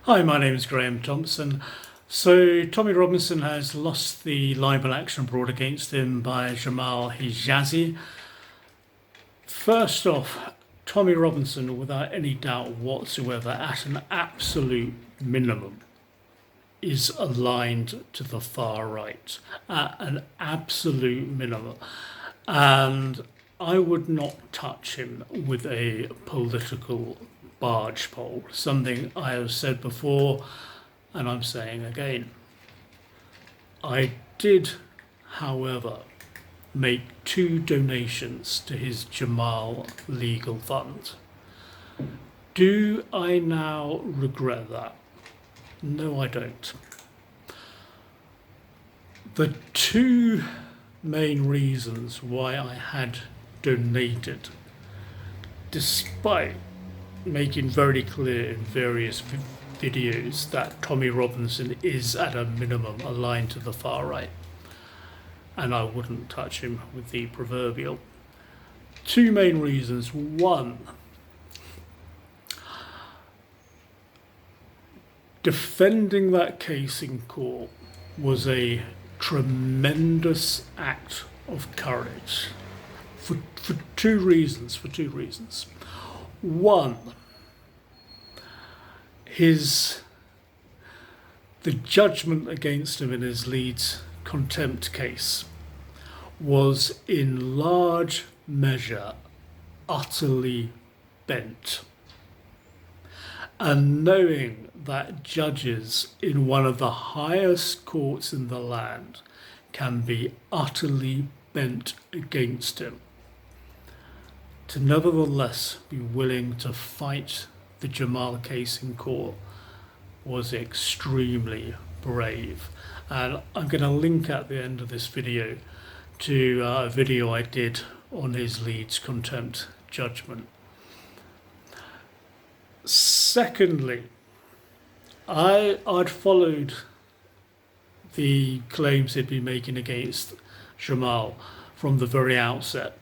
Hi, my name is Graham Thompson. So, Tommy Robinson has lost the libel action brought against him by Jamal Hijazi. First off, Tommy Robinson, without any doubt whatsoever, at an absolute minimum, is aligned to the far right. At an absolute minimum. And I would not touch him with a political barge pole, something I have said before and I'm saying again. I did, however, make 2 donations to his Jamal legal fund. Do I now regret that? No, I don't. The 2 main reasons why I had donated, despite making very clear in various videos that Tommy Robinson is at a minimum aligned to the far right, and I wouldn't touch him with the proverbial. 2 main reasons. One, defending that case in court was a tremendous act of courage for 2 reasons. One, the judgment against him in his Leeds contempt case was in large measure utterly bent. And knowing that judges in one of the highest courts in the land can be utterly bent against him, to nevertheless be willing to fight the Jamal case in court was extremely brave. And I'm going to link at the end of this video to a video I did on his Leeds contempt judgment. Secondly, I'd followed the claims he'd been making against Jamal from the very outset,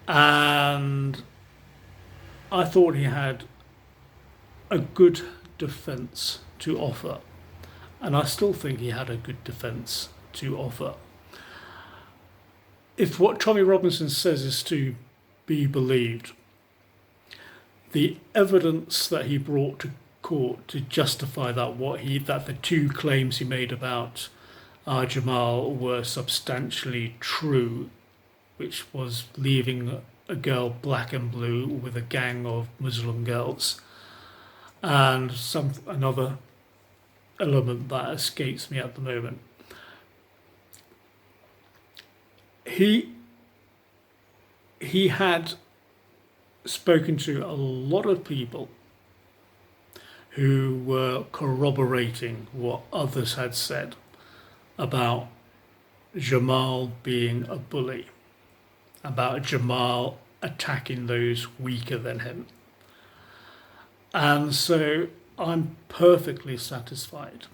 and I thought he had a good defence to offer, and I still think he had a good defence to offer. If what Tommy Robinson says is to be believed, the evidence that he brought to court to justify that the 2 claims he made about Jamal were substantially true, which was leaving a girl black and blue with a gang of Muslim girls, and another element that escapes me at the moment. He had spoken to a lot of people who were corroborating what others had said about Jamal being a bully, about Jamal attacking those weaker than him. And so I'm perfectly satisfied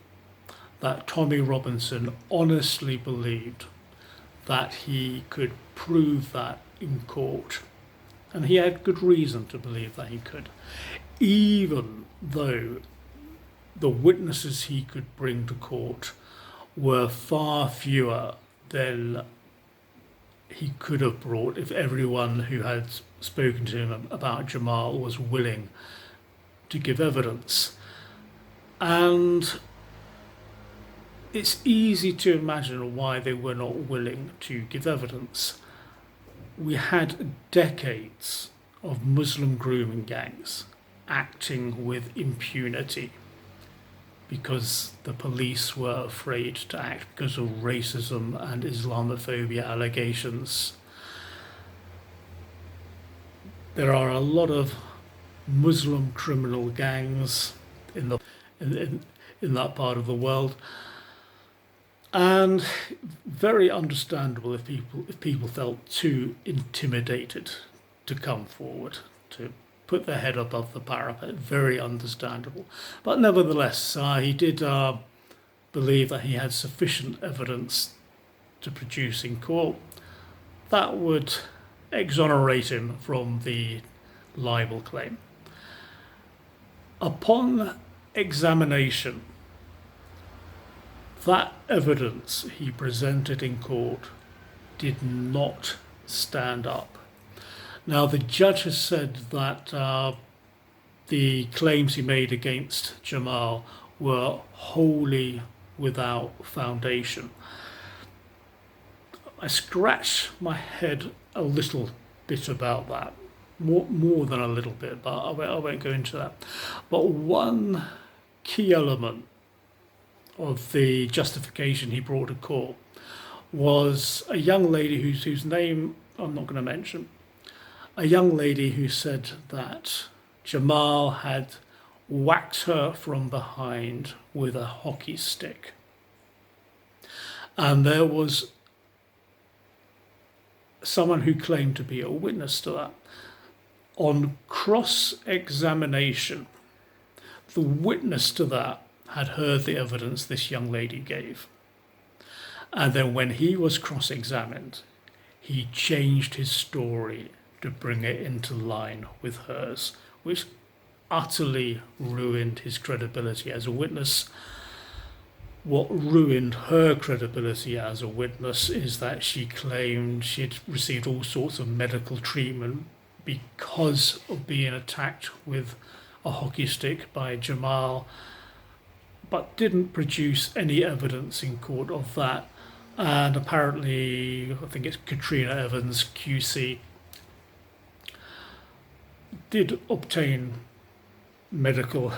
that Tommy Robinson honestly believed that he could prove that in court. And he had good reason to believe that he could, even though the witnesses he could bring to court were far fewer than he could have brought if everyone who had spoken to him about Jamal was willing to give evidence. And it's easy to imagine why they were not willing to give evidence. We had decades of Muslim grooming gangs acting with impunity because the police were afraid to act because of racism and Islamophobia allegations. There are a lot of Muslim criminal gangs in that part of the world, and very understandable if people felt too intimidated to come forward, to put their head above the parapet. Very understandable. But nevertheless, he did believe that he had sufficient evidence to produce in court that would exonerate him from the libel claim. Upon examination, that evidence he presented in court did not stand up. Now, the judge has said that the claims he made against Jamal were wholly without foundation. I scratch my head a little bit about that, more than a little bit, but I won't go into that. But one key element of the justification he brought to court was a young lady whose name I'm not going to mention, a young lady who said that Jamal had whacked her from behind with a hockey stick. And there was someone who claimed to be a witness to that. On cross-examination, the witness to that had heard the evidence this young lady gave. And then when he was cross-examined, he changed his story to bring it into line with hers, which utterly ruined his credibility as a witness. What ruined her credibility as a witness is that she claimed she'd received all sorts of medical treatment because of being attacked with a hockey stick by Jamal, but didn't produce any evidence in court of that. And apparently, I think it's Katrina Evans, QC, did obtain medical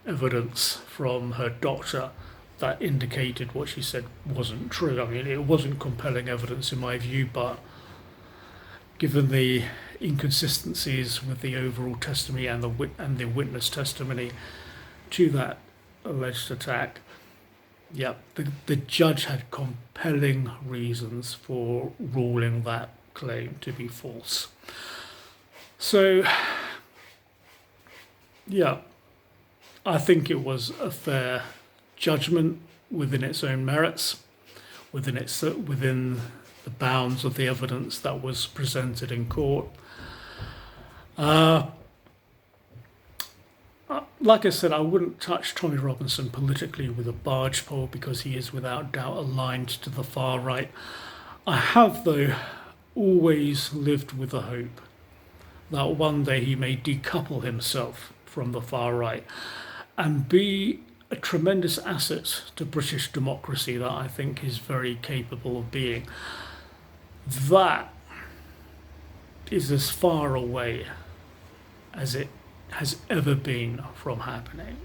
evidence from her doctor that indicated what she said wasn't true. I mean, it wasn't compelling evidence in my view, but given the inconsistencies with the overall testimony and the witness testimony to that alleged attack, the judge had compelling reasons for ruling that claim to be false. So, I think it was a fair judgment within its own merits, within the bounds of the evidence that was presented in court. Like I said, I wouldn't touch Tommy Robinson politically with a barge pole because he is without doubt aligned to the far right. I have, though, always lived with the hope that one day he may decouple himself from the far right and be a tremendous asset to British democracy that I think he's very capable of being. That is as far away as it has ever been from happening.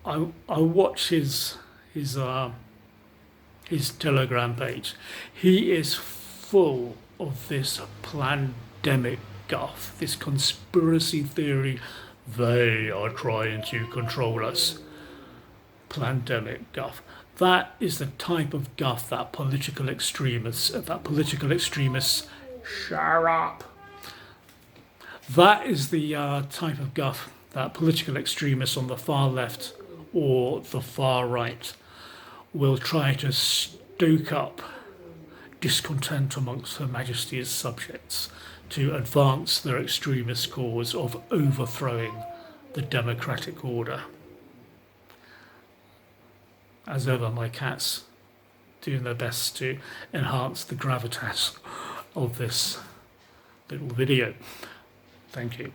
I watch his Telegram page. He is full of this plandemic guff, this conspiracy theory. They are trying to control us. Plandemic guff. That is the type of guff that political extremists, shut up. That is the type of guff that political extremists on the far left or the far right will try to stoke up discontent amongst Her Majesty's subjects to advance their extremist cause of overthrowing the democratic order. As ever, my cat's doing their best to enhance the gravitas of this little video. Thank you.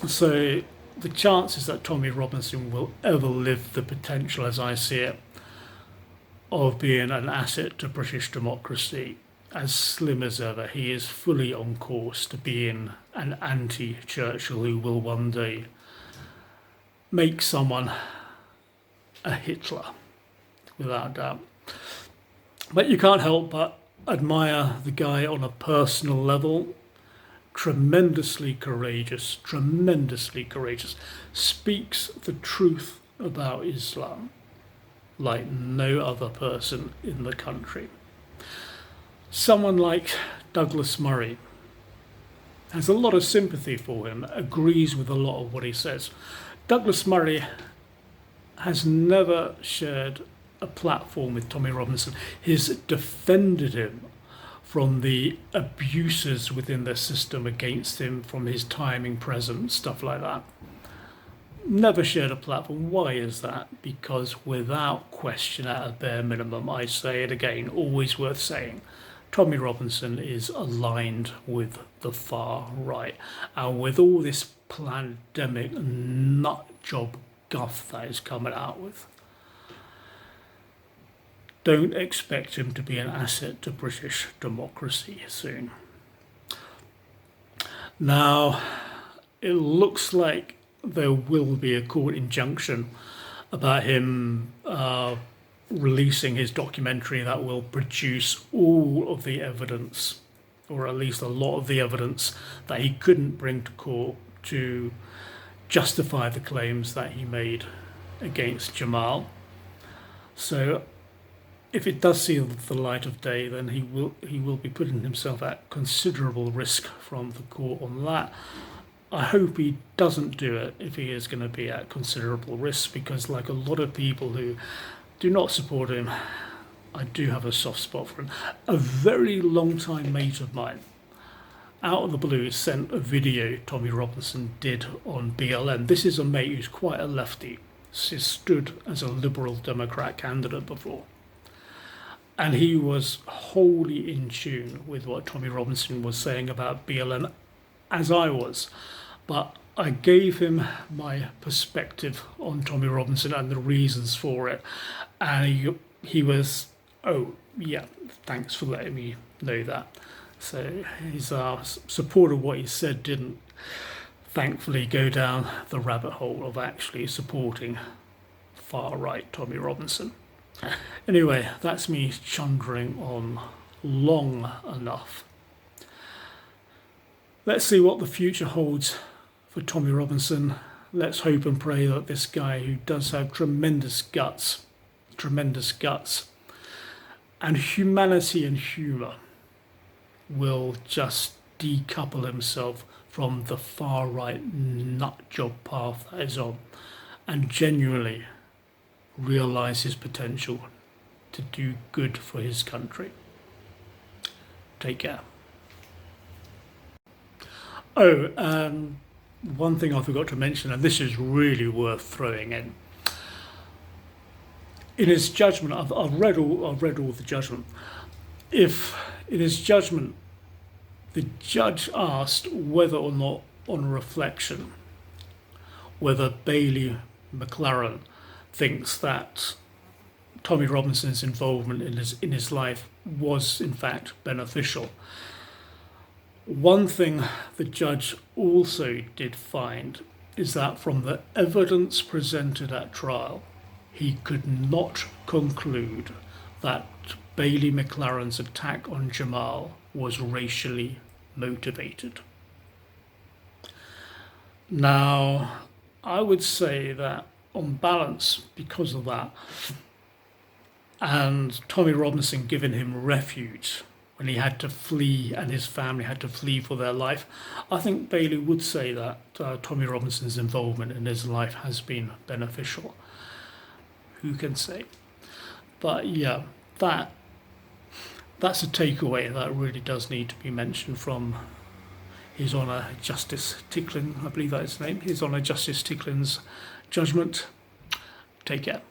So the chances that Tommy Robinson will ever live the potential, as I see it, of being an asset to British democracy as slim as ever. He is fully on course to being an anti-Churchill who will one day make someone a Hitler, without doubt. But you can't help but admire the guy on a personal level. Tremendously courageous, speaks the truth about Islam like no other person in the country. Someone like Douglas Murray has a lot of sympathy for him, agrees with a lot of what he says. Douglas Murray has never shared a platform with Tommy Robinson. He's defended him from the abuses within the system against him, from his timing present, stuff like that. Never shared a platform. Why is that? Because without question, at a bare minimum, I say it again, always worth saying, Tommy Robinson is aligned with the far right. And with all this plandemic nutjob guff that is coming out with, don't expect him to be an asset to British democracy soon. Now, it looks like there will be a court injunction about him releasing his documentary that will produce all of the evidence, or at least a lot of the evidence, that he couldn't bring to court to justify the claims that he made against Jamal. So if it does see the light of day, then he will be putting himself at considerable risk from the court on that. I hope he doesn't do it if he is going to be at considerable risk, because like a lot of people who do not support him, I do have a soft spot for him. A very long time mate of mine, out of the blue, sent a video Tommy Robinson did on BLM. This is a mate who's quite a lefty. He stood as a Liberal Democrat candidate before. And he was wholly in tune with what Tommy Robinson was saying about BLM, as I was. But I gave him my perspective on Tommy Robinson and the reasons for it. And he was, oh, yeah, thanks for letting me know that. So his support of what he said didn't, thankfully, go down the rabbit hole of actually supporting far-right Tommy Robinson. Anyway, that's me chundering on long enough. Let's see what the future holds for Tommy Robinson. Let's hope and pray that this guy, who does have tremendous guts, and humanity and humour, will just decouple himself from the far right nutjob path that is on, and genuinely realise his potential to do good for his country. Take care. Oh, one thing I forgot to mention, and this is really worth throwing in. In his judgment, I've read all the judgment. If in his judgment, the judge asked whether or not, on reflection, whether Bailey McLaren thinks that Tommy Robinson's involvement in his life was in fact beneficial. One thing the judge also did find is that from the evidence presented at trial, he could not conclude that Bailey McLaren's attack on Jamal was racially motivated. Now, I would say that on balance, because of that, and Tommy Robinson giving him refuge when he had to flee and his family had to flee for their life, I think Bailey would say that Tommy Robinson's involvement in his life has been beneficial. Who can say? But yeah, that's a takeaway that really does need to be mentioned from His Honour Justice Ticklin, I believe that is his name, His Honour Justice Ticklin's judgment. Take care.